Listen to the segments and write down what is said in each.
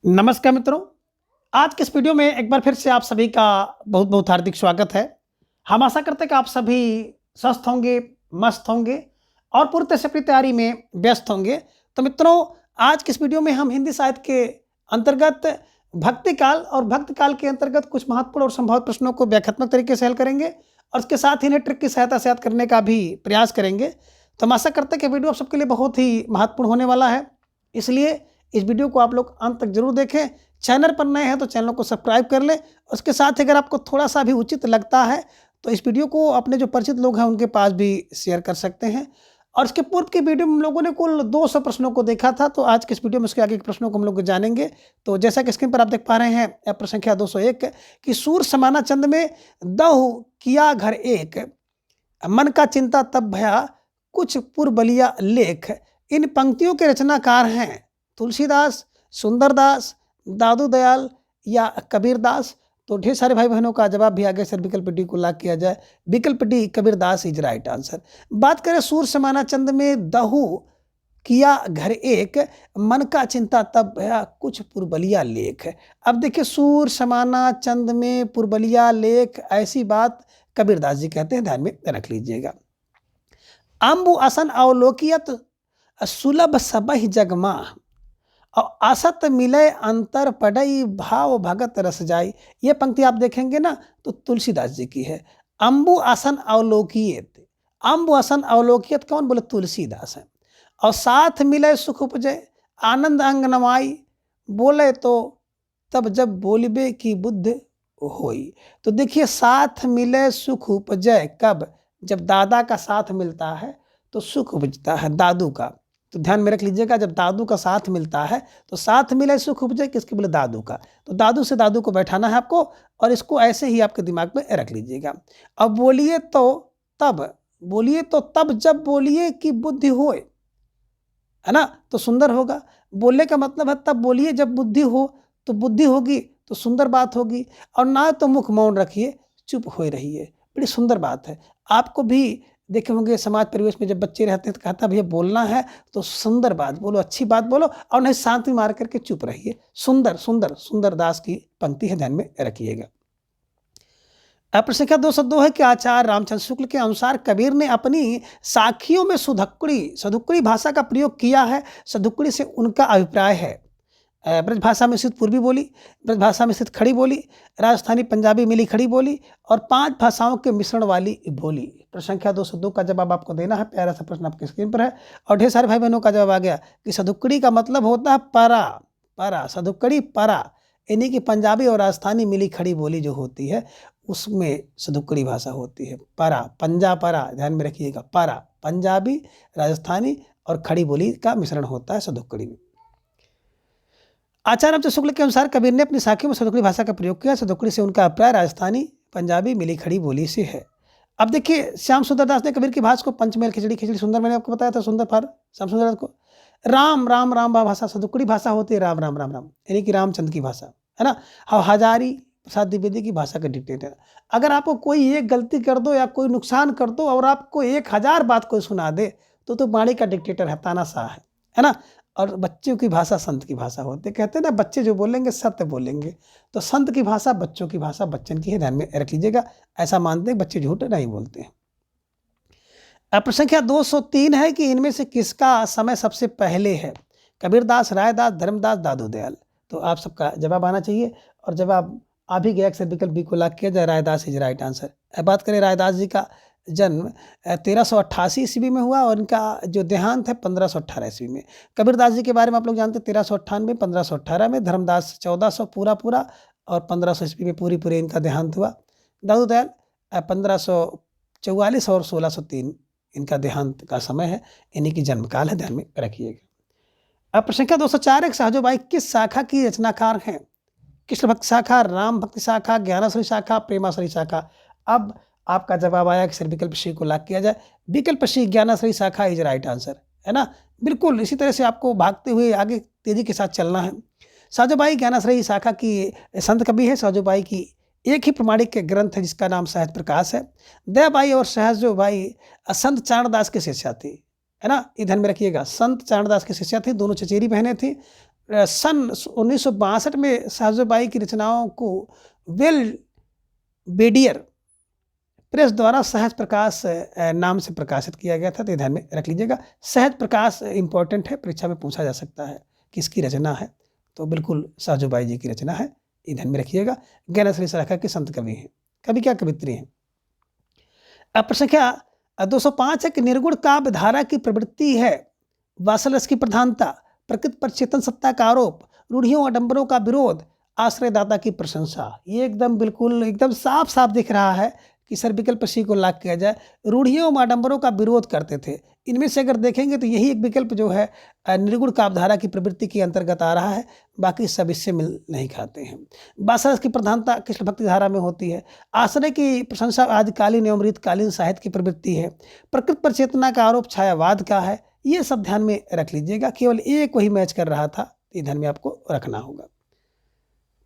नमस्कार मित्रों, आज के इस वीडियो में एक बार फिर से आप सभी का बहुत-बहुत हार्दिक स्वागत है। हम आशा करते हैं कि आप सभी स्वस्थ होंगे, मस्त होंगे और पूरी तरह से अपनी तैयारी में व्यस्त होंगे। तो मित्रों, आज के इस वीडियो में हम हिंदी साहित्य के अंतर्गत भक्ति काल और भक्ति काल के अंतर्गत कुछ महत्वपूर्ण और संभावित प्रश्नों को व्याख्यात्मक तरीके से हल करेंगे और इसके साथ ही इन्हें ट्रिक की सहायता से याद करने का भी प्रयास करेंगे। तो हम आशा करते हैं कि वीडियो आप सबके लिए बहुत ही महत्वपूर्ण होने वाला है। इसलिए इस वीडियो को आप लोग अंत तक जरूर देखें। चैनल पर नए हैं तो चैनल को सब्सक्राइब कर लें। उसके साथ ही अगर आपको थोड़ा सा भी उचित लगता है तो इस वीडियो को अपने जो परिचित लोग हैं उनके पास भी शेयर कर सकते हैं। और इसके पूर्व की वीडियो में हम लोगों ने कुल 200 प्रश्नों को देखा था, तो आज के इस वीडियो में उसके आगे के प्रश्नों को हम लोग जानेंगे। तो जैसा कि स्क्रीन पर आप देख पा रहे हैं प्रश्न संख्या 201 कि सूर समाना चंद में दहु किया घर एक, मन का चिंता तब भया कुछ पुरबलिया लेख। इन पंक्तियों के रचनाकार हैं तुलसीदास, सुंदरदास, दादू दयाल या कबीरदास। तो ढेर सारे भाई बहनों का जवाब भी आगे सर विकल्प डी को लॉक किया जाए। विकल्प D Kabirdas is right answer. बात करें सूर समाना चंद में दहु किया घर एक, मन का चिंता तब भया कुछ पुरबलिया लेख। अब देखिए, सूर समाना चंद में पुरबलिया लेख, ऐसी बात कबीरदास जी कहते हैं, ध्यान में रख लीजिएगा। अम्बु असन अवलोकियत सुलभ सबहि जगमा और असत मिले अंतर पड़ई भाव भगत रस जाई। ये पंक्ति आप देखेंगे ना तो तुलसीदास जी की है। अम्बु आसन अवलोकियत, अम्बु आसन अवलोकियत कौन बोले? तुलसीदास है। और साथ मिले सुख उपजे आनंद अंग नमाई, बोले तो तब जब बोलबे की बुद्ध होई। तो देखिए, साथ मिले सुख उपजे कब? जब दादा का साथ मिलता है तो सुख उपजता है दादू का। तो ध्यान में रख लीजिएगा, जब दादू का साथ मिलता है तो साथ मिले सुख उपजे किसके? बोले दादू का। तो दादू से दादू को बैठाना है आपको और इसको ऐसे ही आपके दिमाग में रख लीजिएगा। अब बोलिए तो तब, बोलिए तो तब जब बोलिए कि बुद्धि होए, है ना, तो सुंदर होगा। बोलने का मतलब है तब बोलिए जब बुद्धि हो, तो बुद्धि होगी तो सुंदर बात होगी। और ना तो मुख मौन रखिए, चुप हो रहिए, बड़ी सुंदर बात है। आपको भी देखे होंगे समाज परिवेश में जब बच्चे रहते हैं तो कहता भैया बोलना है तो सुंदर बात बोलो, अच्छी बात बोलो और नहीं शांत में मार करके चुप रहिए। सुंदर सुंदर सुंदर दास की पंक्ति है, ध्यान में रखिएगा। प्रश्न संख्या 202 है कि आचार्य रामचंद्र शुक्ल के अनुसार कबीर ने अपनी साखियों में सदुक्कड़ी भाषा का प्रयोग किया है। सदुक्कड़ी से उनका अभिप्राय है ब्रज भाषा में स्थित पूर्वी बोली, ब्रज भाषा में स्थित खड़ी बोली, राजस्थानी पंजाबी मिली खड़ी बोली और 5 भाषाओं के मिश्रण वाली बोली। प्रश्न संख्या 202 का जवाब आपको देना है। प्यारा सा प्रश्न आपके स्क्रीन पर है और ढेर सारे भाई बहनों का जवाब आ गया कि सदुक्कड़ी का मतलब होता है परा। परा, सदुक्कड़ी परा, यानी कि पंजाबी और राजस्थानी मिली खड़ी बोली जो होती है उसमें सदुक्कड़ी भाषा होती है। परा, पंजा परा, ध्यान में रखिएगा। परा पंजाबी, राजस्थानी और खड़ी बोली का मिश्रण होता है सदुक्कड़ी में। आचार्य रामचंद्र शुक्ल के अनुसार कबीर ने अपनी साखियों में सदुक्कड़ी भाषा का प्रयोग किया। सदुक्कड़ी से उनका अभिप्राय राजस्थानी पंजाबी मिली खड़ी बोली से है। अब देखिए, श्याम सुंदर दास ने कबीर की भाषा को पंचमेल खिचड़ी खिचड़ी सुंदर, मैंने आपको बताया था सुंदर फार श्याम सुंदर दास को। राम राम राम भाषा सदुक्कड़ी भाषा होती है, राम राम राम राम, यानी कि रामचंद्र की भाषा, है ना। हजारी प्रसाद द्विवेदी की भाषा का डिक्टेटर। अगर आपको कोई एक गलती कर दो या कोई नुकसान कर दो और आपको 1000 बात कोई सुना दे तो बाणी का डिक्टेटर है, तानाशाह है ना। और बच्चों की भाषा संत की भाषा होती है। कहते हैं ना, बच्चे जो बोलेंगे सत्य बोलेंगे, तो संत की भाषा बच्चों की भाषा बच्चन की है, ध्यान में रख लीजिएगा। ऐसा मानते हैं बच्चे झूठ नहीं बोलते हैं। प्रश्न संख्या 203 है कि इनमें से किसका समय सबसे पहले है? कबीरदास, रायदास, धर्मदास, दादू दयाल। तो आप सबका जवाब आना चाहिए और जवाब आ भी गया। अक्सर विकल्प बी को लॉक किया जाए, रायदास इज राइट आंसर। बात करें रायदास जी का जन्म 1388 ईस्वी में हुआ और इनका जो देहांत है 1518 ईस्वी में। कबीरदास जी के बारे में आप लोग जानते हैं 1398, 1518 में। धर्मदास 1400 पूरा और 1500 ईस्वी में पूरी इनका देहांत हुआ। दादू दयाल 1544 और 1603 इनका देहांत का समय है, इन्हीं की जन्मकाल है, ध्यान में रखिएगा। अब प्रश्न संख्या 204 है, सहजोबाई किस शाखा की रचनाकार हैं? कृष्ण भक्ति शाखा, राम भक्ति शाखा, ज्ञानाश्रय शाखा, प्रेमाश्रय शाखा। अब आपका जवाब आया कि सर विकल्प सी को लॉक किया जाए। विकल्प सी ज्ञानाश्रय शाखा इज राइट आंसर, है ना। बिल्कुल इसी तरह से आपको भागते हुए आगे तेजी के साथ चलना है। सहजोबाई ज्ञानाश्रय शाखा की संत कवि है। सहजोबाई की एक ही प्रमाणिक ग्रंथ है जिसका नाम साहित्य प्रकाश है। दयाबाई और सहजोबाई संत चारणदास की शिष्या थी, है ना, ये ध्यान में रखिएगा। संत चारणदास की शिष्या थी, दोनों चचेरी बहनें थी। सन 1962 में साहूबाई की रचनाओं को वेल बेडियर प्रेस द्वारा सहज प्रकाश नाम से प्रकाशित किया गया था। तो ये ध्यान में रख लीजिएगा। सहज प्रकाश इंपॉर्टेंट है, परीक्षा में पूछा जा सकता है किसकी रचना है, तो बिल्कुल साहूबाई जी की रचना है, ये ध्यान में रखिएगा। ज्ञानेश्वरी शाखा के संत कवि हैं। कवि क्या कवित्री हैं। अब प्रश्न संख्या 205 है कि निर्गुण काव्य धारा की प्रवृत्ति है, वासरस की प्रधानता, प्रकृति पर चेतन सत्ता का आरोप, रूढ़ियों आडंबरों का विरोध, आश्रयदाता की प्रशंसा। ये एकदम बिल्कुल एकदम साफ साफ दिख रहा है कि सर विकल्प सी को लाग किया जाए। रूढ़ियों आडंबरों का विरोध करते थे। इनमें से अगर देखेंगे तो यही एक विकल्प जो है निर्गुण काव्यधारा की प्रवृत्ति के अंतर्गत आ रहा है, बाकी सब इससे मिल नहीं खाते हैं। वासरस की प्रधानता कृष्ण भक्ति धारा में होती है। आश्रय की प्रशंसा आदिकालीन एवं रीतकालीन साहित्य की प्रवृत्ति है। प्रकृति पर चेतना का आरोप छायावाद का है। ये सब ध्यान में रख लीजिएगा। केवल एक वही मैच कर रहा था, ये ध्यान में आपको रखना होगा।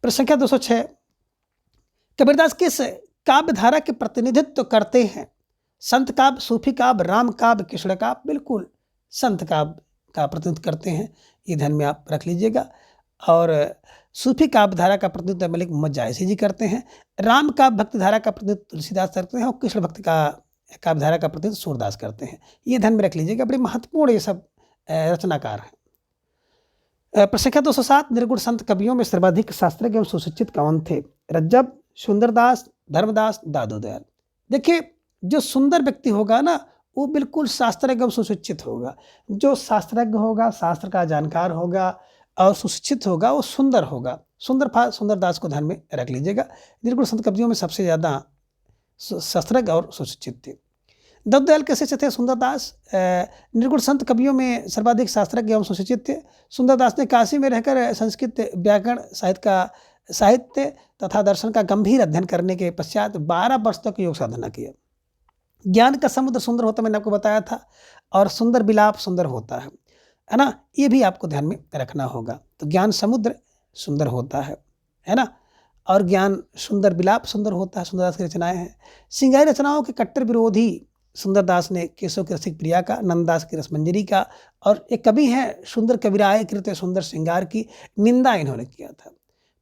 प्रश्न संख्या 206, कबीरदास किस काव्य धारा के प्रतिनिधित्व करते हैं। संत काव्य, सूफी काव्य, राम काव्य, कृष्ण काव्य। बिल्कुल संत काव्य का प्रतिनिधित्व करते हैं, ये ध्यान में आप रख लीजिएगा। और सूफी काव्य धारा का प्रतिनिधित्व मलिक मोहम्मद जायसी जी करते हैं। राम काव्य भक्ति धारा का प्रतिनिधित्व तुलसीदास करते हैं और कृष्ण भक्ति का काव्य धारा का प्रतिनिधित्व सूरदास करते हैं। ये ध्यान में रख लीजिएगा, बड़े महत्वपूर्ण ये सब रचनाकार हैं। प्रश्न संख्या 207, निर्गुण संत कवियों में सर्वाधिक शास्त्रज्ञ एवं सुशिक्षित कौन थे। रज्जब, सुंदरदास, धर्मदास, दादू दयाल। देखिए, जो सुंदर व्यक्ति होगा ना, वो बिल्कुल शास्त्रज्ञ एवं सुशिक्षित होगा। जो शास्त्रज्ञ होगा, शास्त्र का जानकार होगा और सुशिक्षित होगा, वो सुंदर होगा। सुंदरदास को ध्यान में रख लीजिएगा। निर्गुण संत कवियों में सबसे ज़्यादा शास्त्रज्ञ और सुशिक्षित थे। दादू दयाल कैसे थे। सुंदरदास निर्गुण संत कवियों में सर्वाधिक शास्त्रज्ञ एवं सुशिक्षित थे। सुंदरदास ने काशी में रहकर संस्कृत व्याकरण साहित्य तथा दर्शन का गंभीर अध्ययन करने के पश्चात 12 वर्ष तक योग साधना किया। ज्ञान का समुद्र सुंदर होता, मैंने आपको बताया था, और सुंदर विलाप सुंदर होता है ना। ये भी आपको ध्यान में रखना होगा। तो ज्ञान समुद्र सुंदर होता है ना, और ज्ञान सुंदर विलाप सुंदर होता है। सुंदरदास की रचनाएं हैं। सिंगारी रचनाओं के कट्टर विरोधी सुंदरदास ने केशव की रसिक प्रिया का, नंददास की रसमंजरी का, और एक कवि हैं सुंदर कविराय कृत सुंदर श्रृंगार की निंदा इन्होंने किया था।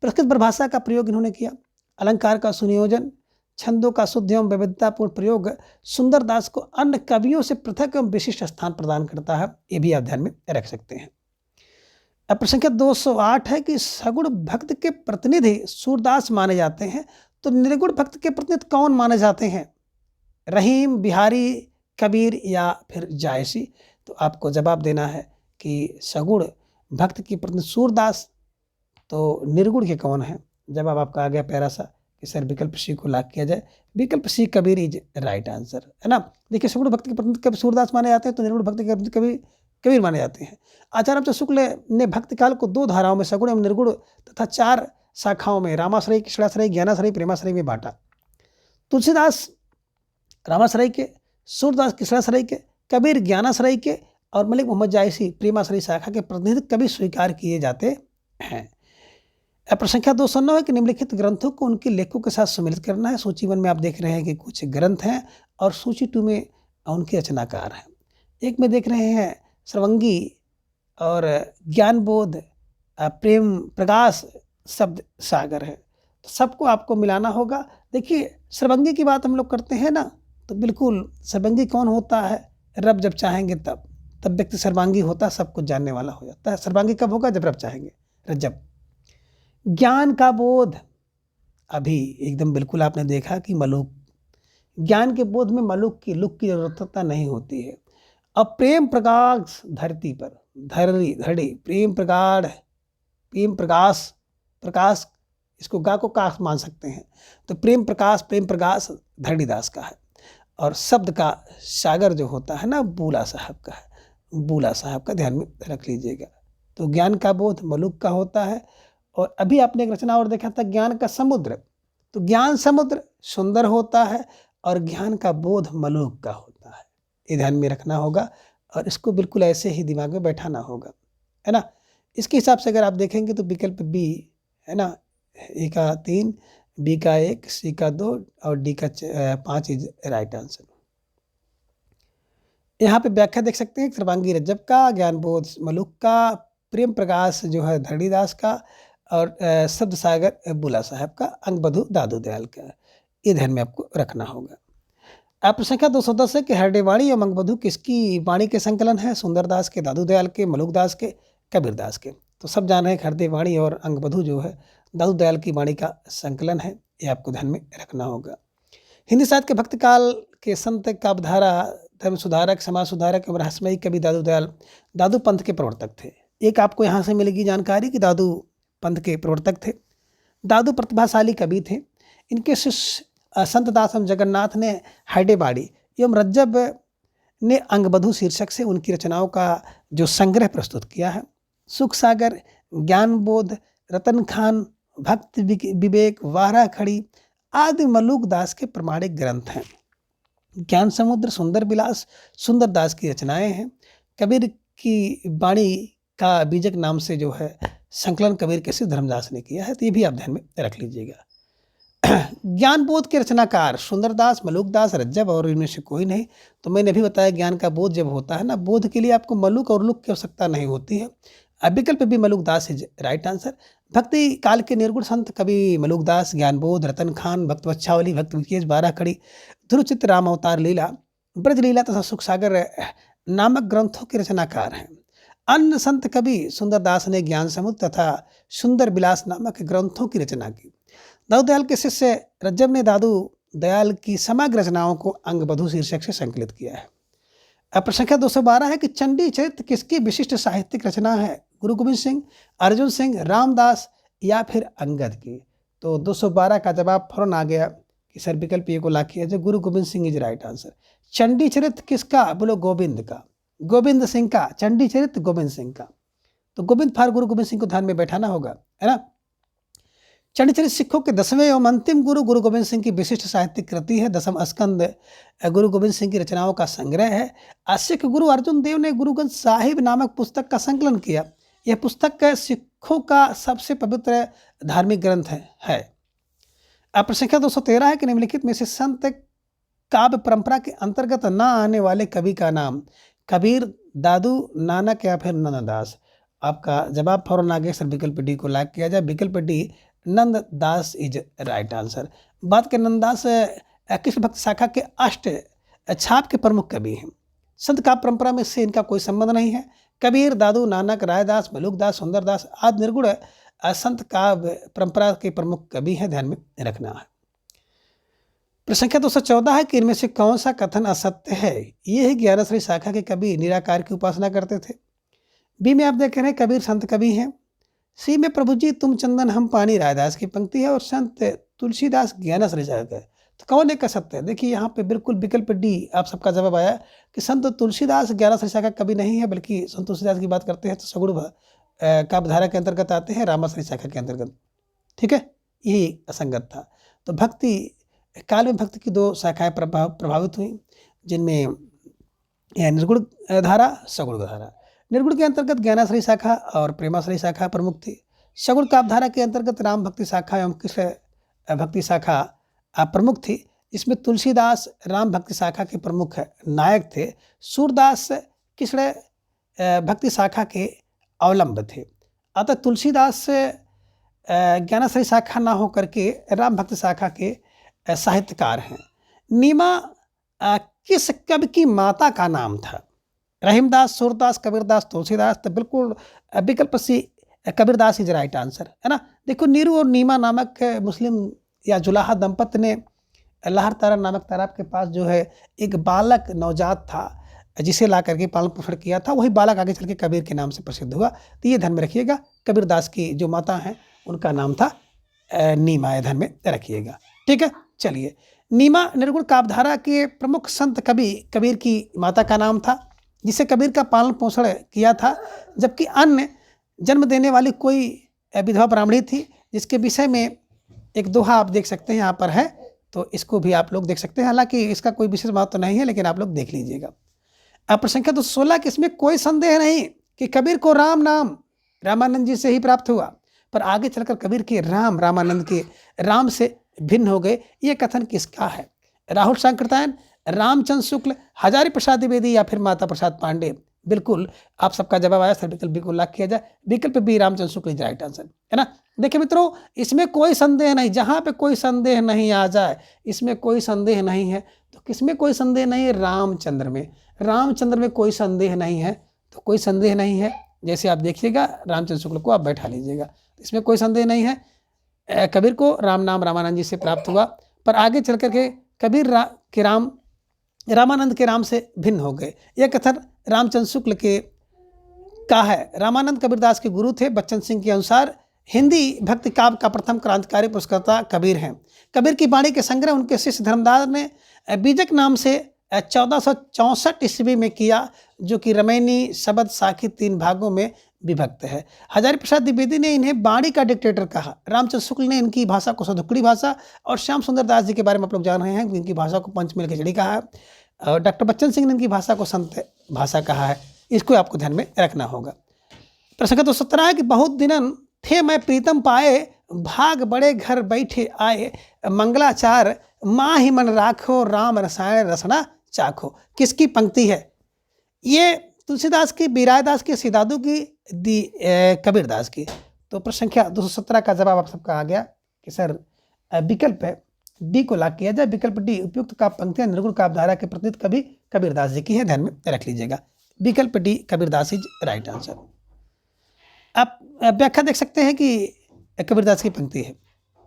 प्रकृत परिभाषा का प्रयोग इन्होंने किया। अलंकार का सुनियोजन, छंदों का शुद्ध एवं विविधतापूर्ण प्रयोग सुंदरदास को अन्य कवियों से पृथक एवं विशिष्ट स्थान प्रदान करता है। ये भी आप ध्यान में रख सकते हैं। अब प्रश्न संख्या 208 है कि सगुण भक्त के प्रतिनिधि सूरदास माने जाते हैं, तो निर्गुण भक्त के प्रतिनिधि कौन माने जाते हैं। रहीम, बिहारी, कबीर या फिर जायसी। तो आपको जवाब देना है कि सगुण भक्त की प्रतिनिधि सूरदास, तो निर्गुण के कौन है। जवाब आपका आ गया प्यारा सा कि सर विकल्प सी को लाग किया जाए। विकल्प सी कबीर इज राइट आंसर, है ना। देखिए, सगुण भक्त के प्रतिनिधि कभी सूरदास माने जाते हैं, तो निर्गुण भक्त के प्रतिनिधि कबीर माने जाते हैं। आचार्य रामचंद्र शुक्ल ने भक्ति काल को 2 धाराओं में सगुण एवं निर्गुण तथा 4 शाखाओं में रामाश्रय, कृष्णाश्रय, ज्ञानाश्रय, प्रेमाश्रय में बांटा। तुलसीदास रामाश्रय के, सूरदास कृष्णाश्रय के, कबीर ज्ञानाश्रय के और मलिक मोहम्मद जायसी प्रेमाश्रय शाखा के प्रतिनिधि कभी स्वीकार किए जाते हैं। प्रश्न संख्या 209 है कि निम्नलिखित ग्रंथों को उनके लेखकों के साथ सम्मिलित करना है। सूची 1 में आप देख रहे हैं कि कुछ ग्रंथ हैं और सूची 2 में उनके रचनाकार हैं। एक में देख रहे हैं सर्वंगी और ज्ञानबोध, प्रेम प्रकाश, शब्द सागर है। तो सबको आपको मिलाना होगा। देखिए, सर्वंगी की बात हम लोग करते हैं ना, तो बिल्कुल सर्वंगी कौन होता है। रब जब चाहेंगे तब व्यक्ति सर्वांगी होता है, सब कुछ जानने वाला हो जाता है। सर्वांगी कब होगा, जब रब चाहेंगे, रज्जब। ज्ञान का बोध, अभी एकदम बिल्कुल आपने देखा कि मलुक, ज्ञान के बोध में मलुक की लुक की जरूरत नहीं होती है। अब प्रेम प्रकाश धरती पर, धड़ी प्रेम प्रकाश, इसको गा को काश मान सकते हैं। तो प्रेम प्रकाश धरणीदास का है। और शब्द का सागर जो होता है ना, बूला साहब का है। बूला साहब का ध्यान में रख लीजिएगा। तो ज्ञान का बोध मलुक का होता है। और अभी आपने एक रचना और देखा था, ज्ञान का समुद्र। तो ज्ञान समुद्र सुंदर होता है और ज्ञान का बोध मलुक का होता है। ये ध्यान में रखना होगा और इसको बिल्कुल ऐसे ही दिमाग में बैठाना होगा, है ना। इसके हिसाब से अगर आप देखेंगे तो विकल्प बी, है ना, ए का 3, बी का 1, सी का 2 और डी का 5 इज राइट आंसर। यहाँ पे व्याख्या देख सकते हैं, सर्वांगी रज्जब का, ज्ञानबोध मलुक का, प्रेम प्रकाश जो है धरणीदास का, और शब्द सागर बुला साहब का, अंगबधू दादू दयाल का। ये ध्यान में आपको रखना होगा। आप संख्या 210 है कि हरडेवाणी एवं अंगबधू किसकी वाणी के संकलन है? सुंदरदास के, दादू दयाल के, मलुकदास के, कबीरदास के। तो सब जान रहे हैं हरदेवाणी और अंगबधू जो है दादू दयाल की वाणी का संकलन है। ये आपको ध्यान में रखना होगा। हिंदी साहित्य के भक्त काल के संत काव्यधारा, धर्म सुधारक, समाज सुधारक एवं रहस्यमयी कवि दादू दयाल दादू पंथ के प्रवर्तक थे। एक आपको यहाँ से मिलेगी जानकारी कि दादू पंथ के प्रवर्तक थे। दादू प्रतिभाशाली कवि थे। इनके शिष्य संत दास एवं जगन्नाथ ने हरडेवाणी एवं रज्जब ने अंगबधू शीर्षक से उनकी रचनाओं का जो संग्रह प्रस्तुत किया है। सुख सागर, ज्ञान बोध, रतन खान, भक्त विवेक, वारा खड़ी आदि मलुकदास के प्रमाणिक ग्रंथ हैं। ज्ञान समुद्र, सुंदर विलास सुंदरदास की रचनाएं हैं। कबीर की वाणी का बीजक नाम से जो है संकलन कबीर के सिद्ध धर्मदास ने किया है। तो ये भी आप ध्यान में रख लीजिएगा। ज्ञान बोध के रचनाकार सुंदरदास, मलुकदास, रज्जब और इनमें से कोई नहीं। तो मैंने अभी बताया ज्ञान का बोध जब होता है ना, बोध के लिए आपको मलुक और लुक की आवश्यकता नहीं होती है। विकल्प भी मलुकदास इज राइट आंसर। भक्ति काल के निर्गुण संत कवि मलुकदास, ज्ञानबोध, रतन खान, भक्त बच्छावली, भक्त विकेश, बारह खड़ी, ध्रुवचित्र, राम अवतार लीला, ब्रज लीला तथा सुख सागर नामक ग्रंथों के रचनाकार हैं। अन्य संत कवि सुंदरदास ने ज्ञान समुद्र तथा सुंदर विलास नामक ग्रंथों की रचना की। दादू दयाल के शिष्य रज्जब ने दादू दयाल की समग्र रचनाओं को अंगबधू शीर्षक से संकलित किया है। प्रश्न संख्या 212 है कि चंडी चरित्र किसकी विशिष्ट साहित्यिक रचना है? गुरु गोविंद सिंह, अर्जुन सिंह, रामदास या फिर अंगद की? तो 212 का जवाब फौरन आ गया कि सर विकल्प ए को ला किया जाए, गुरु Govind Singh is right answer. Chandi चरित्र किसका? बोलो गोविंद का, गोविंद सिंह का। चंडी चरित्र गोविंद सिंह का। तो गोविंद फार गुरु गोविंद सिंह को ध्यान में बैठाना होगा, है ना। चंडी चरित्र सिखों के 10वें एवं अंतिम गुरु गुरु गोविंद सिंह की विशिष्ट साहित्यिक कृति है। 10वां स्कंद गुरु गोविंद सिंह की रचनाओं का संग्रह है। सिख गुरु अर्जुन देव ने गुरु ग्रंथ साहिब नामक पुस्तक का संकलन किया। यह पुस्तक सिखों का सबसे पवित्र धार्मिक ग्रंथ है। प्रश्न संख्या 213 है कि निम्नलिखित में से संत काव्य परंपरा के अंतर्गत न आने वाले कवि का नाम? कबीर, दादू, नानक या फिर नंददास? आपका जवाब फौरन आ गया सर, विकल्प डी को लाइक किया जाए। विकल्प D Nanddas is right answer. बात के नंददास कृष्ण भक्त शाखा के अष्ट छाप के प्रमुख कवि हैं। संत काव्य परंपरा में से इनका कोई संबंध नहीं है। कबीर, दादू, नानक, रायदास, मलुकदास, सुंदरदास आदि निर्गुण संत काव्य परंपरा के प्रमुख कवि हैं, ध्यान में रखना है। प्रश्न संख्या 214 है कि इनमें से कौन सा कथन असत्य है? ये है ज्ञानश्री शाखा के कवि निराकार की उपासना करते थे। बी में आप देख रहे हैं कबीर संत कवि हैं। सी में प्रभु जी तुम चंदन हम पानी रायदास की पंक्ति है और संत तुलसीदास ज्ञानश्री शाखा है। तो कौन एक असत्य है? देखिए यहाँ पे बिल्कुल विकल्प डी आप सबका जवाब आया कि संत तुलसीदास ज्ञानश्री शाखा कवि नहीं है, बल्कि संत तुलसीदास की बात करते हैं तो सगुण काव्यधारा के अंतर्गत आते हैं, रामाश्री शाखा के अंतर्गत। ठीक है, यही असंगत था। तो भक्ति काल में भक्ति की दो शाखाएं प्रभावित हुई, जिनमें निर्गुण धारा, सगुण धारा। निर्गुण के अंतर्गत ज्ञानाश्रय शाखा और प्रेमाश्रय शाखा प्रमुख थी। सगुण काव्यधारा के अंतर्गत राम भक्ति शाखा एवं कृष्ण भक्ति शाखा प्रमुख थी। इसमें तुलसीदास राम भक्ति शाखा के प्रमुख नायक थे। सूरदास कृष्ण भक्ति शाखा के अवलंब थे। अतः तुलसीदास ज्ञानाश्रय शाखा ना हो करके राम भक्ति शाखा के साहित्यकार हैं। नीमा किस कवि की माता का नाम था? रहीमदास, सूरदास, कबीरदास, तुलसीदास? तो बिल्कुल विकल्प सी कबीरदास इज राइट आंसर, है ना। देखो नीरू और नीमा नामक मुस्लिम या जुलाहा दंपत्ति ने लहर तारा नामक तालाब के पास जो है एक बालक नवजात था, जिसे ला करके पालन पोषण किया था। वही बालक आगे चल के कबीर के नाम से प्रसिद्ध हुआ। तो ये ध्यान में रखिएगा, कबीरदास की जो माता हैं उनका नाम था नीमा, ध्यान में रखिएगा। ठीक है, चलिए। नीमा निर्गुण काव्यधारा के प्रमुख संत कवि कबीर की माता का नाम था, जिसे कबीर का पालन पोषण किया था। जबकि अन्य जन्म देने वाली कोई विधवा ब्राह्मणी थी, जिसके विषय में एक दोहा आप देख सकते हैं यहाँ पर है, तो इसको भी आप लोग देख सकते हैं। हालांकि इसका कोई विशेष महत्व तो नहीं है, लेकिन आप लोग देख लीजिएगा। प्रश्न संख्या 216 कि इसमें कोई संदेह नहीं कि कबीर को राम नाम रामानंद जी से ही प्राप्त हुआ, पर आगे चलकर कबीर के राम रामानंद के राम से भिन्न हो गए। ये कथन किसका है? राहुल सांकृत्यायन, रामचंद्र शुक्ल, हजारी प्रसाद द्विवेदी या फिर माता प्रसाद पांडे? बिल्कुल आप सबका जवाब आया सर, विकल्प बी को लॉक किया जाए। विकल्प B Ramchandra Shukla is right answer, है ना। देखिए मित्रों, इसमें कोई संदेह नहीं, जहां पे कोई संदेह नहीं आ जाए, इसमें कोई संदेह नहीं है। तो किसमें कोई संदेह नहीं है? रामचंद्र में। रामचंद्र में कोई संदेह नहीं है, तो कोई संदेह नहीं है। जैसे आप देखिएगा, रामचंद्र शुक्ल को आप बैठा लीजिएगा, इसमें कोई संदेह नहीं है। कबीर को राम नाम रामानंद जी से प्राप्त हुआ, पर आगे चल करके कबीर के राम रामानंद के राम से भिन्न हो गए। यह कथन रामचंद्र शुक्ल के का है। रामानंद कबीरदास के गुरु थे। बच्चन सिंह के अनुसार हिंदी भक्ति काव्य का प्रथम क्रांतिकारी पुरस्कर्ता कबीर हैं। कबीर की वाणी के संग्रह उनके शिष्य धर्मदास ने बीजक नाम से 1464 ईस्वी में किया, जो कि रमैनी, शबद, साखी 3 भागों में विभक्त है। हजारी प्रसाद द्विवेदी ने इन्हें वाणी का डिक्टेटर कहा। रामचंद्र शुक्ल ने इनकी भाषा को सधुकड़ी भाषा, और श्याम सुंदर दास जी के बारे में आप लोग जान रहे हैं, इनकी भाषा को पंचमेल खिचड़ी कहा है। और डॉक्टर बच्चन सिंह ने इनकी भाषा को संत भाषा कहा है। इसको आपको ध्यान में रखना होगा। प्रसंग 217 है कि बहुत दिनन थे मैं प्रीतम पाए, भाग बड़े घर बैठे आए, मंगलाचार माही मन राखो, राम रसायन रसना चाखो। किसकी पंक्ति है? ये तुलसीदास की, बीरादास की, सिदादू की, कबीरदास की। तो प्रश्न संख्या 217 का जवाब आप सबका आ गया कि सर विकल्प है डी को लॉक किया जाए। विकल्प डी, उपयुक्त काव्य पंक्तियां निर्गुण काव्य धारा के प्रतिनिधि कवि कबीरदास जी की है, ध्यान में रख लीजिएगा। विकल्प D Kabirdas is right answer. आप व्याख्या देख सकते हैं कि कबीरदास की पंक्ति है।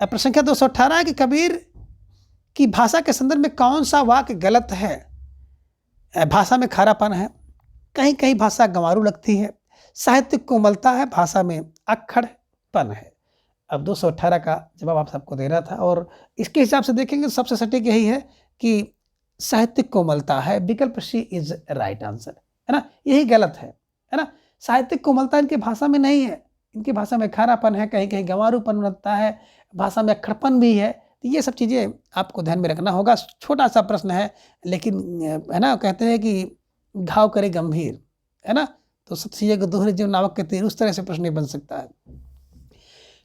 अब प्रश्न संख्या 218 है कि कबीर की भाषा के संदर्भ में कौन सा वाक्य गलत है? भाषा में खारापन है, कहीं कहीं भाषा गंवारू लगती है, साहित्यिक कोमलता है, भाषा में अक्खड़पन है। अब 218 का जवाब आप सबको देना था, और इसके हिसाब से देखेंगे सबसे सटीक यही है कि साहित्यिक कोमलता है। विकल्प सी इज राइट आंसर, है ना। यही गलत है ना। साहित्यिक कोमलता इनकी भाषा में नहीं है, इनकी भाषा में खारापन है, कहीं कहीं गंवारूपन लगता है, भाषा में अक्खड़पन भी है। तो ये सब चीज़ें आपको ध्यान में रखना होगा। छोटा सा प्रश्न है, लेकिन है ना, कहते हैं कि घाव करे गंभीर, है ना। तो सत्य दोहरे जीव नावक के तीर, उस तरह से प्रश्न नहीं बन सकता है।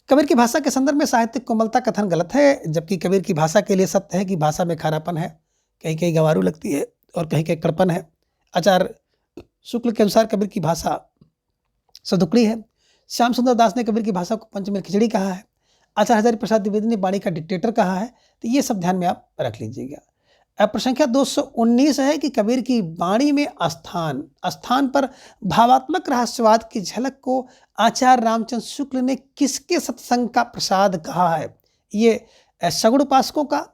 कबीर की भाषा के संदर्भ में साहित्यिक कोमलता कथन गलत है, जबकि कबीर की भाषा के लिए सत्य है कि भाषा में खारापन है, कहीं कहीं गंवारू लगती है और कहीं कहीं कड़पन है। आचार्य शुक्ल के अनुसार कबीर की भाषा सधुकड़ी है। श्याम सुंदर दास ने कबीर की भाषा को पंचमेल खिचड़ी कहा है। आचार्य हजारी प्रसाद द्विवेदी ने वाणी का डिक्टेटर कहा है। तो ये सब ध्यान में आप रख लीजिएगा। अब प्रश्न संख्या 219 है कि कबीर की वाणी में स्थान पर भावात्मक रहस्यवाद की झलक को आचार्य रामचंद्र शुक्ल ने किसके सत्संग का प्रसाद कहा है? ये सगुण उपासकों का,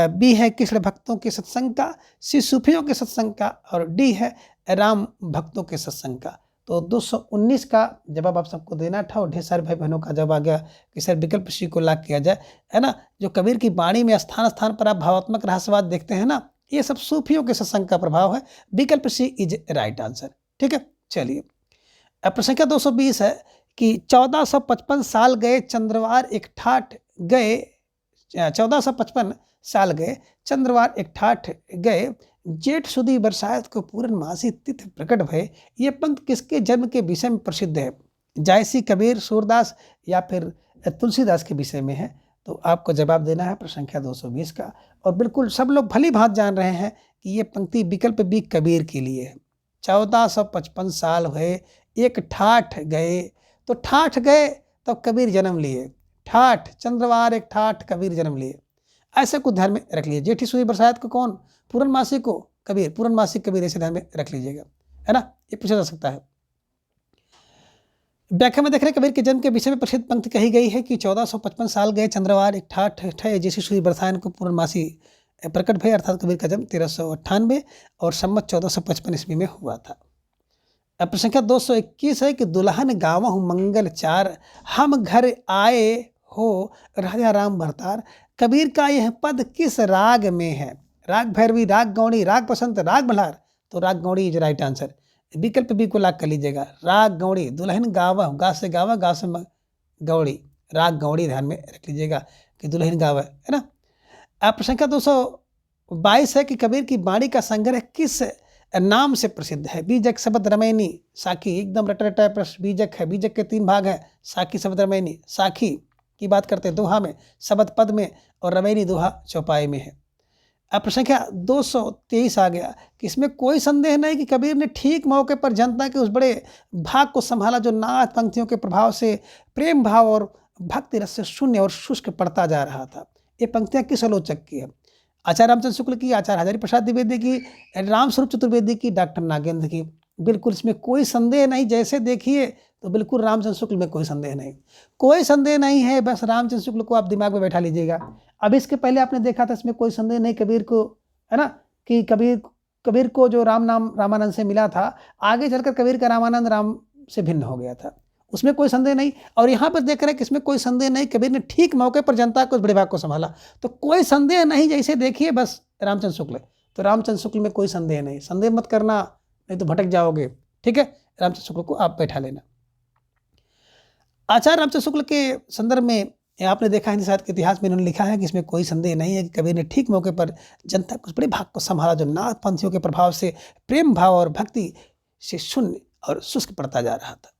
बी है कृष्ण भक्तों के सत्संग का, सी सूफियों के सत्संग का, और डी है राम भक्तों के सत्संग का। तो 219 का जवाब आप सबको देना था, और ढेर सारे भाई बहनों का जवाब आ गया कि सर विकल्प सी को लॉक किया जाए, है ना। जो कबीर की वाणी में स्थान स्थान पर आप भावात्मक रहस्यवाद देखते हैं ना, ये सब सूफियों के सत्संग का प्रभाव है। विकल्प सी इज राइट आंसर, ठीक है। चलिए, अब प्रश्न संख्या 220 है कि 1455 साल गए चंद्रवार एक ठाठ गए, 1455 साल गए चंद्रवार एक ठाठ गए, जेठ सुदी बरसात को पूर्णमासी तिथि प्रकट भय। ये पंक्ति किसके जन्म के विषय में प्रसिद्ध है? जायसी, कबीर, सूरदास या फिर तुलसीदास के विषय में है? तो आपको जवाब देना है प्रश्न संख्या 220 का। और बिल्कुल सब लोग भली भांत जान रहे हैं कि ये पंक्ति विकल्प बी कबीर के लिए है। 1455 साल हुए एक ठाठ गए, तो ठाठ गए तो कबीर जन्म लिए। ठाठ, चंद्रवार एक ठाठ, कबीर जन्म लिए। ऐसे को ध्यान में रख लीजिए। जेठी सुदी बरसात को कौन? पूर्णमासी को कबीर, पूर्णमासी कबीर, ऐसे ध्यान में रख लीजिएगा, है ना। ये पूछा जा सकता है। व्याख्या में देख रहे कबीर के जन्म के विषय में प्रसिद्ध पंक्ति कही गई है कि 1455 साल गए चंद्रवार एक ठाठ ठय, जेठी सुदी बरसात को पूर्णमासी प्रकट भय। अर्थात कबीर का जन्म 1398 और सम्मत 1455 ईस्वी में हुआ था। अब प्रश्न संख्या 221 है कि दुल्हन गावहु मंगल चार, हम घर आए हो राजा राम भरतार। कबीर का यह पद किस राग में है? राग भैरवी, राग गौड़ी, राग बसंत, राग मल्हार। तो राग गौड़ी इज राइट आंसर। विकल्प बी को लॉक कर लीजिएगा। राग गौड़ी, दुल्हन गावा, गा से गावा, गा से गौड़ी, राग गौड़ी ध्यान में रख लीजिएगा कि दुल्हन गावा, है ना। अब प्रश्न संख्या 222 है कि कबीर की वाणी का संग्रह किस नाम से प्रसिद्ध है? बीजक, शबद, रमैनी, साखी। एकदम रटा रटा प्रश्न। बीजक है, बीजक के 3 भाग हैं, साखी, शबद, रमैनी। साखी की बात करते हैं दोहा में, शबद पद में, और रमैनी दोहा चौपाई में है। अब प्रश्न संख्या 223 आ गया कि इसमें कोई संदेह नहीं कि कबीर ने ठीक मौके पर जनता के उस बड़े भाग को संभाला जो नाथ पंक्तियों के प्रभाव से प्रेम भाव और भक्ति रस से शून्य और शुष्क पड़ता जा रहा था। ये पंक्तियां किस आलोचक की है? आचार्य रामचंद्र शुक्ल की, आचार्य हजारी प्रसाद द्विवेदी की, रामस्वरूप चतुर्वेदी की, डॉक्टर नागेंद्र की। बिल्कुल इसमें कोई संदेह नहीं। जैसे देखिए तो बिल्कुल रामचंद्र शुक्ल में कोई संदेह नहीं, कोई संदेह नहीं है। बस रामचंद्र शुक्ल को आप दिमाग में बैठा लीजिएगा। अब इसके पहले आपने देखा था इसमें कोई संदेह नहीं कबीर को, है ना, कि कबीर को जो राम नाम रामानंद से मिला था, आगे चलकर कबीर का रामानंद राम से भिन्न हो गया था, उसमें कोई संदेह नहीं। और यहाँ पर देख रहे हैं कि इसमें कोई संदेह नहीं, कबीर ने ठीक मौके पर जनता को उस बड़े भाग को संभाला, तो कोई संदेह नहीं। जैसे देखिए बस रामचंद्र शुक्ल, तो रामचंद्र शुक्ल में कोई संदेह नहीं। संदेह मत करना, नहीं तो भटक जाओगे। ठीक है, रामचंद्र शुक्ल को आप बैठा लेना। आचार्य रामचंद्र शुक्ल के संदर्भ में आपने देखा हिंदी साहित्य के इतिहास में इन्होंने लिखा है कि इसमें कोई संदेह नहीं है कि कबीर ने ठीक मौके पर जनता के उस बड़े भाग को संभाला जो नाथ पंथियों के प्रभाव से प्रेम भाव और भक्ति से शून्य और शुष्क पड़ता जा रहा था।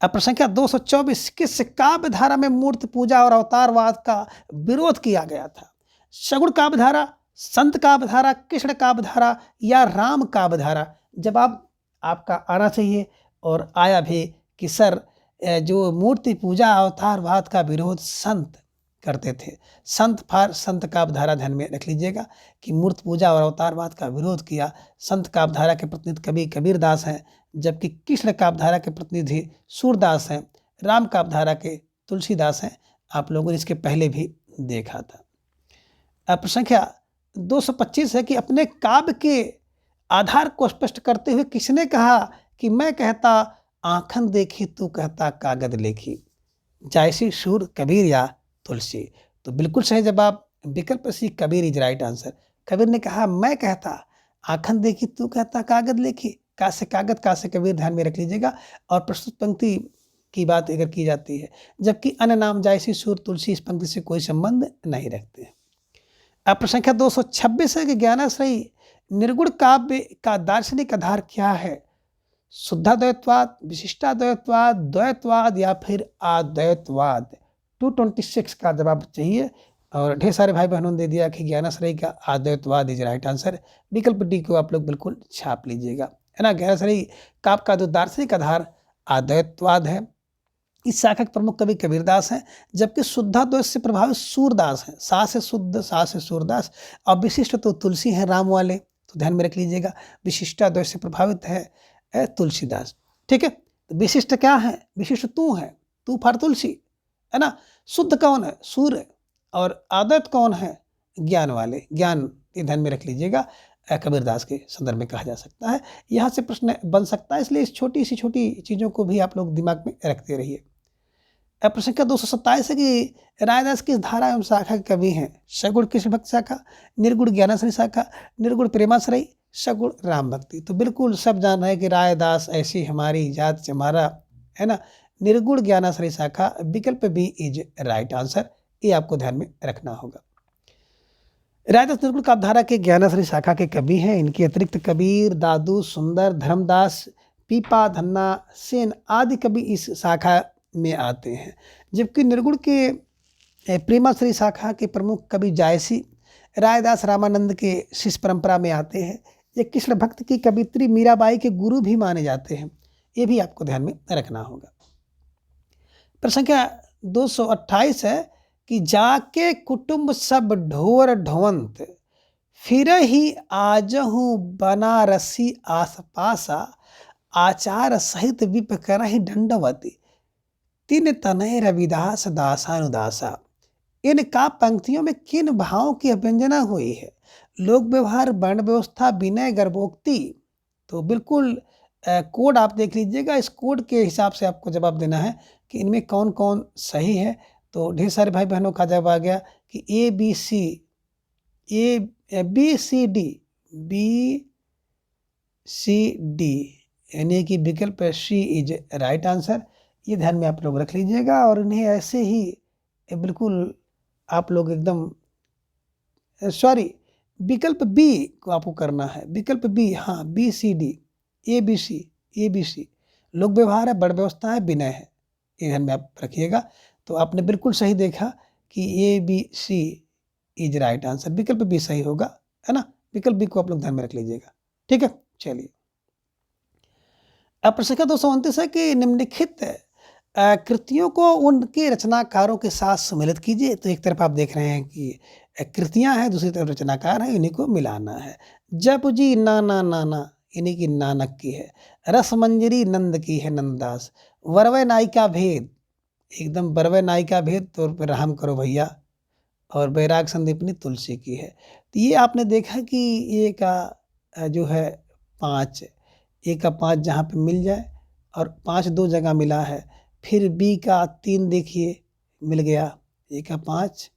अब प्रश्न संख्या 224, किस काव्य धारा में मूर्ति पूजा और अवतारवाद का विरोध किया गया था? सगुण काव्य धारा, संत काव्य धारा, कृष्ण काव्य धारा या राम काव्य धारा? जवाब आपका आना चाहिए और आया भी कि सर जो मूर्ति पूजा अवतारवाद का विरोध संत करते थे। संत काव्य धारा ध्यान में रख लीजिएगा कि मूर्ति पूजा और अवतारवाद का विरोध किया। संत काव्य धारा के प्रतिनिधि कवि कबीरदास हैं, जबकि कृष्ण काव्य धारा के प्रतिनिधि सूरदास हैं, राम काव्य धारा के तुलसीदास हैं। आप लोगों ने इसके पहले भी देखा था। अब प्रश्न संख्या 225 है कि अपने काव्य के आधार को स्पष्ट करते हुए किसने कहा कि मैं कहता आँखन देखी, तू कहता कागज लेखी? जायसी सूर, कबीर या तुलसी? तो बिल्कुल सही जवाब विकल्प सी, Kabir is right answer. Kabir ने कहा मैं कहता आँखन देखी, तू कहता कागज लेखी। का से कागज, का से कबीर, ध्यान में रख लीजिएगा। और प्रस्तुत पंक्ति की बात अगर की जाती है, जबकि अन्य नाम जायसी सूर तुलसी इस पंक्ति से कोई संबंध नहीं रखते हैं। अब प्रश्न संख्या 226 है कि ज्ञानाश्रयी निर्गुण काव्य का दार्शनिक आधार क्या है? शुद्धाद्वैतवाद, विशिष्टाद्वैतवाद, द्वैतवाद या फिर अद्वैतवाद? 226 का जवाब चाहिए। और ढेर सारे भाई बहनों ने दे दिया कि ज्ञानाश्रयी का अद्वैतवाद इज राइट आंसर। विकल्प डी को आप लोग बिल्कुल छाप लीजिएगा, है ना। ज्ञानाश्रयी काव्य का जो दार्शनिक आधार अद्वैतवाद है। इस शाखा के प्रमुख कवि कबीरदास हैं, जबकि शुद्धाद्वैत से प्रभावित सूरदास हैं। सा से शुद्ध, सा से सूरदास। और विशिष्ट तो तुलसी हैं राम वाले, तो ध्यान में रख लीजिएगा। विशिष्टाद्वैत से प्रभावित है तुलसीदास। ठीक है, तो विशिष्ट क्या है? विशिष्ट तू है, तू फॉर तुलसी, है ना। शुद्ध कौन है? सूर्य। और अद्वैत कौन है? ज्ञान वाले। ज्ञान ये ध्यान में रख लीजिएगा, कबीरदास के संदर्भ में कहा जा सकता है। यहाँ से प्रश्न बन सकता है, इसलिए इस छोटी चीज़ों को भी आप लोग दिमाग में रखते रहिए। प्रश्न संख्या 227 है कि रायदास किस धारा एवं शाखा के कवि हैं? सगुण कृष्ण भक्त शाखा, निर्गुण ज्ञानाश्रयी शाखा, निर्गुण प्रेमाश्रयी, सगुण राम भक्ति? तो बिल्कुल सब जान रहे हैं कि रायदास ऐसी हमारी जात से हमारा, है ना, निर्गुण ज्ञानाश्रयी शाखा। विकल्प बी इज राइट आंसर। ये आपको ध्यान में रखना होगा। रायदास निर्गुण काव्यधारा के ज्ञानाश्रयी शाखा के कवि हैं। इनके अतिरिक्त कबीर, दादू, सुंदर, धर्मदास, पीपा, धन्ना, सेन आदि कवि इस शाखा में आते हैं। जबकि निर्गुण के प्रेमाश्रयी शाखा के प्रमुख कवि जायसी रायदास रामानंद के शिष्य परंपरा में आते हैं। ये कृष्ण भक्त की कवित्री मीराबाई के गुरु भी माने जाते हैं। ये भी आपको ध्यान में रखना होगा। प्रश्न संख्या 228 है कि जाके कुटुंब सब ढोर ढोवंत, फिर ही आजहू बनारसी आसपासा, आचार सहित विप करहि दंडवती, तीन तनय रविदास दासानुदासा। इन काव्य पंक्तियों में किन भावों की अभ्यंजना हुई है? लोक व्यवहार, वर्ण व्यवस्था, विनय, गर्भोक्ति? तो बिल्कुल कोड आप देख लीजिएगा। इस कोड के हिसाब से आपको जवाब देना है कि इनमें कौन कौन सही है। तो ढेर सारे भाई बहनों का जवाब आ गया कि ए बी सी डी, यानी कि विकल्प सी इज राइट आंसर। ये ध्यान में आप लोग रख लीजिएगा और इन्हें ऐसे ही बिल्कुल आप लोग एकदम विकल्प बी को आपको करना है। विकल्प बी, हाँ, B C D, A B C लोक व्यवहार है, वर्ण व्यवस्था है, विनय है। ये ध्यान में आप रखिएगा। तो आपने बिल्कुल सही देखा कि A B C is right answer. विकल्प बी सही होगा, है ना। विकल्प बी को आप लोग ध्यान में रख लीजिएगा, ठीक है। चलिए, अब प्रश्न संख्या 229 है कि निम्नलिखित कृतियों को उनके रचनाकारों के साथ सम्मिलित कीजिए। तो एक तरफ आप देख रहे हैं कि कृतियां हैं, दूसरी तरफ रचनाकार हैं, इन्हीं को मिलाना है। जप जी नाना नाना, इन्हीं की नानक की है। रसमंजरी नंद की है, नंददास। वरवै नायिका भेद, एकदम बरवै नायिका भेद तौर पर रहम करो भैया। और बैराग संदीपनी तुलसी की है। तो ये आपने देखा कि ये का जो है 5, ए का 5 जहाँ पे मिल जाए और 5 दो जगह मिला है। फिर बी का 3 देखिए मिल गया, ए का 5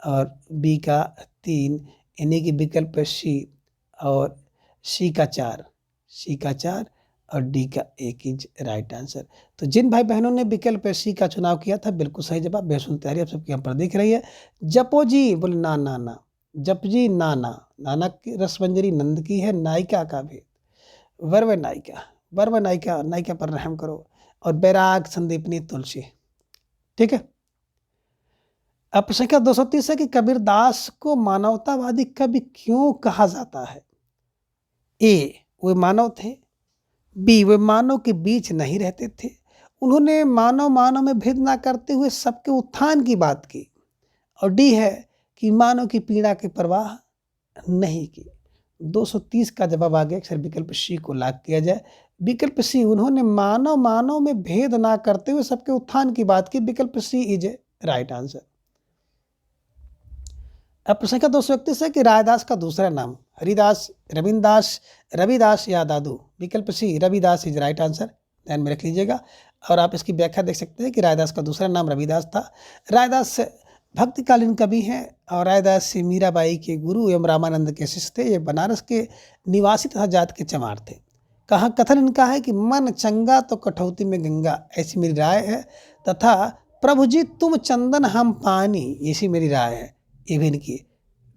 और बी का 3, यानी कि विकल्प सी। और सी का 4, सी का 4 और डी का 1 इज राइट आंसर। तो जिन भाई बहनों ने विकल्प सी का चुनाव किया था, बिल्कुल सही जवाब। बेसुन तैयारी आप सबके यहाँ पर दिख रही है। जपो जी बोले ना ना ना, जप जी नाना, नाना की रसमंजरी नंद की है, नायिका का भेद। वर्व नायिका, वर्व नायिका, नायिका पर रहम करो। और बैराग संदीपनी तुलसी, ठीक है। अब संख्या 230 है कि कबीरदास को मानवतावादी कवि क्यों कहा जाता है। ए, वे मानव थे। बी, वे मानव के बीच नहीं रहते थे। उन्होंने मानव मानव में भेद ना करते हुए सबके उत्थान की बात की। और डी है कि मानव की पीड़ा की परवाह नहीं की। 230 का जवाब आ गया। अक्सर विकल्प सी को लॉक किया जाए। विकल्प सी, उन्होंने मानव मानव में भेद ना करते हुए सबके उत्थान की बात की। विकल्प सी इज ए राइट आंसर। अब प्रश्न संख्या 231 है कि रायदास का दूसरा नाम हरिदास, रविंदास, रविदास या दादू। विकल्प सी रविदास इज राइट आंसर, ध्यान में रख लीजिएगा। और आप इसकी व्याख्या देख सकते हैं कि रायदास का दूसरा नाम रविदास था। रायदास भक्तिकालीन कवि हैं और रायदास मीराबाई के गुरु एवं रामानंद के शिष्य थे। ये बनारस के निवासी तथा जात के चमार थे। कहा कथन इनका है कि मन चंगा तो कठौती में गंगा, ऐसी मेरी राय है। तथा प्रभु जी तुम चंदन हम पानी, ऐसी मेरी राय है। ये भी इनकी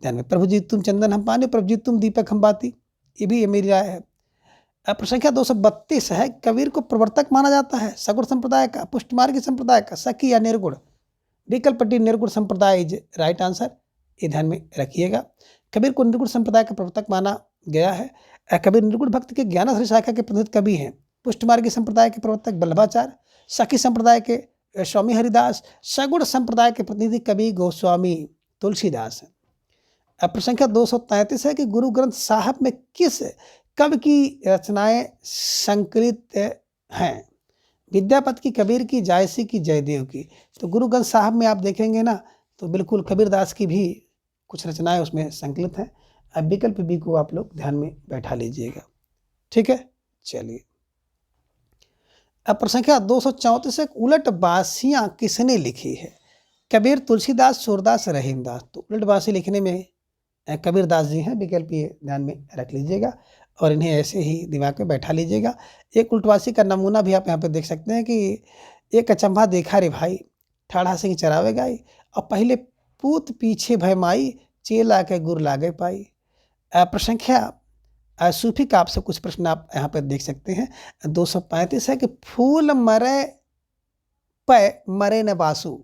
ध्यान में। प्रभु जी तुम चंदन हम पानी, प्रभु जी तुम दीपक हम बाती, ये भी मेरी राय है। प्रश्न संख्या 232 है, कबीर को प्रवर्तक माना जाता है सगुण संप्रदाय का, पुष्टमार्गी संप्रदाय का, सखी या निर्गुण। विकल्प डी निर्गुण संप्रदाय इज राइट आंसर, ये ध्यान में रखिएगा। कबीर को निर्गुण संप्रदाय का प्रवर्तक माना गया है। कबीर निर्गुण भक्त के ज्ञानश्री शाखा के प्रतिनिधि कवि हैं। पुष्टमार्गी संप्रदाय के प्रवर्तक बल्लभाचार्य, सखी संप्रदाय के स्वामी हरिदास, सगुण संप्रदाय के प्रतिनिधि कवि गोस्वामी तुलसीदास है। अब प्रश्न संख्या 233 है कि गुरु ग्रंथ साहब में किस कवि की रचनाएं संकलित हैं। विद्यापति की, कबीर की, जायसी की, जयदेव की। तो गुरु ग्रंथ साहब में आप देखेंगे ना, तो बिल्कुल कबीरदास की भी कुछ रचनाएं उसमें संकलित हैं। अब विकल्प बी को आप लोग ध्यान में बैठा लीजिएगा, ठीक है। चलिए, अब प्रश्न संख्या 234 है, उलट बासियां किसने लिखी है। कबीर, तुलसीदास, सूरदास, रहीमदास। तो उलट बासी लिखने में कबीरदास जी हैं। विकल्प ये ध्यान में रख लीजिएगा और इन्हें ऐसे ही दिमाग में बैठा लीजिएगा। एक उल्टवासी का नमूना भी आप यहाँ पे देख सकते हैं कि एक अचंभा देखा रे भाई, ठाढ़ा सिंह चरावे गाई, और पहले पूत पीछे भय माई, चेला के गुर लागे पाई। प्रसंख्या सूफी का आपसे कुछ प्रश्न आप यहाँ पर देख सकते हैं। 235 है कि फूल मरे पै मरे न बासु,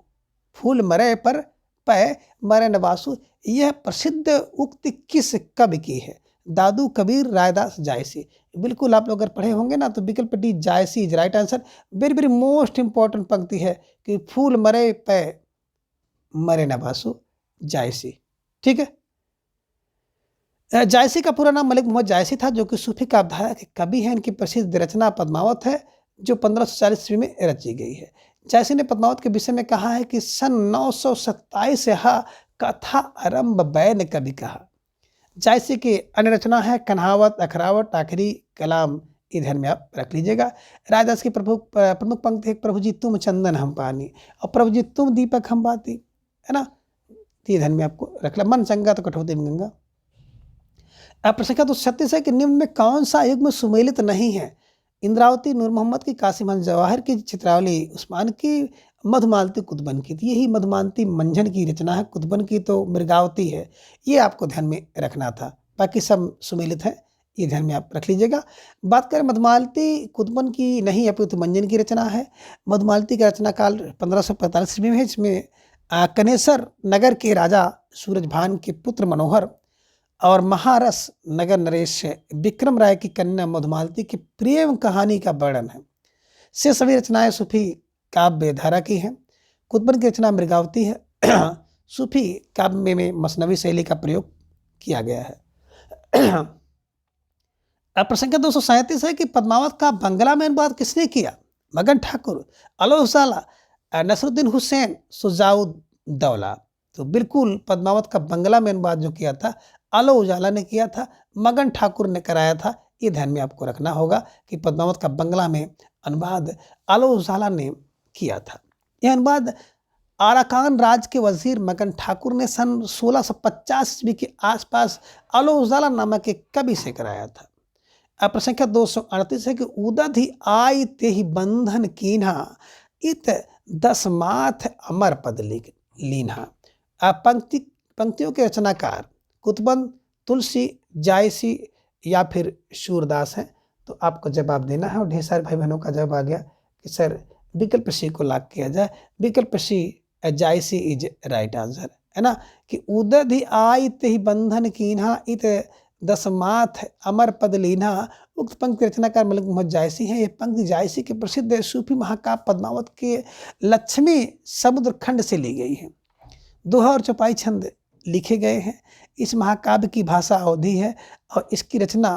फूल मरे पर पै मरे न बासु, यह प्रसिद्ध उक्ति किस कवि की है। दादू, कबीर, रायदास, जायसी। बिल्कुल आप लोग अगर पढ़े होंगे ना, तो विकल्प D Jayasi is right answer. Very very most important पंक्ति है कि फूल मरे पै मरे न बासु, जायसी, ठीक है। जायसी का पूरा नाम मलिक मोहम्मद जायसी था, जो कि सूफी काव्यधारा के कवि हैं। इनकी प्रसिद्ध रचना पद्मावत है, जो 1540 ईस्वी में रची गई है। जायसी ने पद्मावत के विषय में कहा है कि सन 927 कथा आरंभ बैन कवि कहा। जायसी की अन्य रचना है कन्हावत, अखरावत, आखिरी कलाम, इधर में आप रख लीजिएगा। रायदास की प्रमुख पंक्ति है, प्रभु जी तुम चंदन हम पानी, और प्रभु जी तुम दीपक हम बाती, है ना। इधर में आपको रख ला, मन चंगा तो कठौती में गंगा। प्रश्न का 236 है कि निम्न में कौन सा युग्म सुमेलित नहीं है। इंद्रावती नूर मोहम्मद की, कासिम हंस जवाहर की, चित्रावली उस्मान की, मधुमालती कुतुबन की। यही मधुमालती मंझन की रचना है, कुतुबन की तो मृगावती है। ये आपको ध्यान में रखना था, बाकी सब सुमेलित है, ये ध्यान में आप रख लीजिएगा। बात करें मधुमालती, कुतुबन की नहीं अपितु मंझन की रचना है। मधुमालती का रचना काल 1545 ईस्वी में है, इसमें कनेसर नगर के राजा सूरजभान के पुत्र मनोहर और महारस नगर नरेश विक्रम राय की कन्या मधुमालती की प्रेम कहानी का वर्णन है। से सभी रचनाएं सूफी काव्य धारा की हैं। कुतुबन की रचना मृगावती है। सूफी काव्य में मसनवी शैली का प्रयोग किया गया है। अब प्रसंग 237 है कि पद्मावत का बंगला में अनुवाद किसने किया? मगन ठाकुर, अलो उजाला, नसरुद्दीन हुसैन, सुजाउद्दौला। तो बिल्कुल पद्मावत का बंगला में अनुवाद जो किया था अलो उजाला ने किया था, मगन ठाकुर ने कराया था। ये ध्यान में आपको रखना होगा कि पद्मावत का बंगला में अनुवाद अलो उजाला ने किया था। यह अनुवाद आराकान राज के वजीर मगन ठाकुर ने सन 1650 ईस्वी के आसपास अलो उजाला नामक एक कवि से कराया था। अब प्रसंख्या 238 है कि उदध ही आई ते ही बंधन कीन्हा, इत दसमाथ अमर पद लीन्हा। पंक्तियों के रचनाकार कुतुबन, तुलसी, जायसी या फिर सूरदास हैं। तो आपको जवाब देना है और ढेर सारे भाई बहनों का जवाब आ गया कि सर विकल्प सी को लॉक किया जाए। विकल्प सी जायसी इज राइट आंसर, है ना। कि उदध ही आई ते ही बंधन कीन्हा, इत दसमाथ अमर पद लीन्हा। उक्त पंक्ति रचनाकार मलिक मोहम्मद जायसी हैं। यह पंक्ति जायसी के प्रसिद्ध सूफी महाकाव्य पद्मावत के लक्ष्मी समुद्र खंड से ली गई है। दोहा और चौपाई छंद लिखे गए हैं। इस महाकाव्य की भाषा अवधी है और इसकी रचना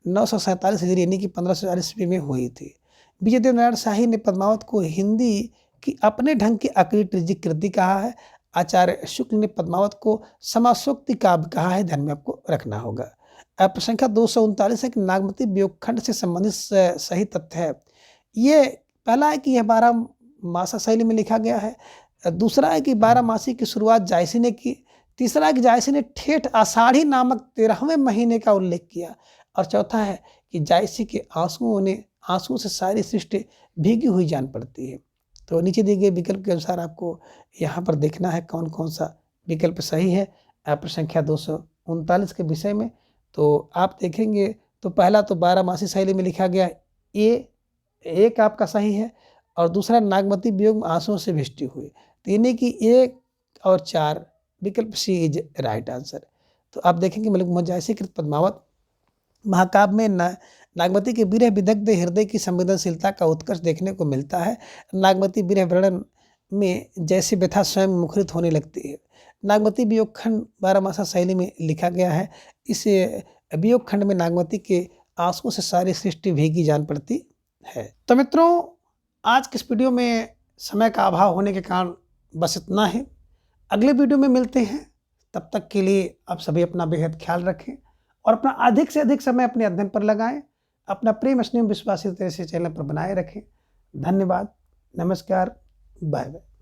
947 हिजरी यानी कि 1540 ईस्वी में हुई थी। विजयदेव नारायण शाही ने पद्मावत को हिंदी की अपने ढंग की अकृति कृति कहा है। आचार्य शुक्ल ने पद्मावत को समासोक्ति काव्य कहा है। ध्यान में आपको रखना होगा। प्रसंख्या 239 है कि नागमती वियोगखंड से संबंधित सही तथ्य है। ये पहला है कि यह 12 मासा शैली में लिखा गया है। दूसरा है कि 12 मासी की शुरुआत जायसी ने की। तीसरा है कि जायसी ने ठेठ आषाढ़ी नामक 13वें महीने का उल्लेख किया। और चौथा है कि जायसी के आंसुओं से सारी सृष्टि भीगी हुई जान पड़ती है। तो नीचे दिए गए विकल्प के अनुसार आपको यहाँ पर देखना है कौन कौन सा विकल्प सही है प्रसंख्या 239 के विषय में। तो आप देखेंगे तो पहला तो 12 मासी शैली में लिखा गया, ये एक आपका सही है। और दूसरा नागमती वियोग में आंसुओं से भीष्टी हुई। तो यानी कि 1 और 4 विकल्प सी इज राइट आंसर। तो आप देखेंगे मलिक मोहम्मद जायसी कृत पद्मावत महाकाव्य में नागमती के विरह विदग्ध हृदय की संवेदनशीलता का उत्कर्ष देखने को मिलता है। नागमती विरह वर्णन में जैसी व्यथा स्वयं मुखरित होने लगती है। नागमती वियोगखंड 12 मासा शैली में लिखा गया है। इस वियोगखंड में नागमती के आंसुओं से सारी सृष्टि भीगी जान पड़ती है। तो मित्रों, आज के इस वीडियो में समय का अभाव होने के कारण बस इतना ही। अगले वीडियो में मिलते हैं। तब तक के लिए आप सभी अपना बेहद ख्याल रखें और अपना अधिक से अधिक समय अपने अध्ययन पर लगाएं। अपना प्रेम स्नेह विश्वास इस तरह से चैनल पर बनाए रखें। धन्यवाद, नमस्कार, बाय बाय।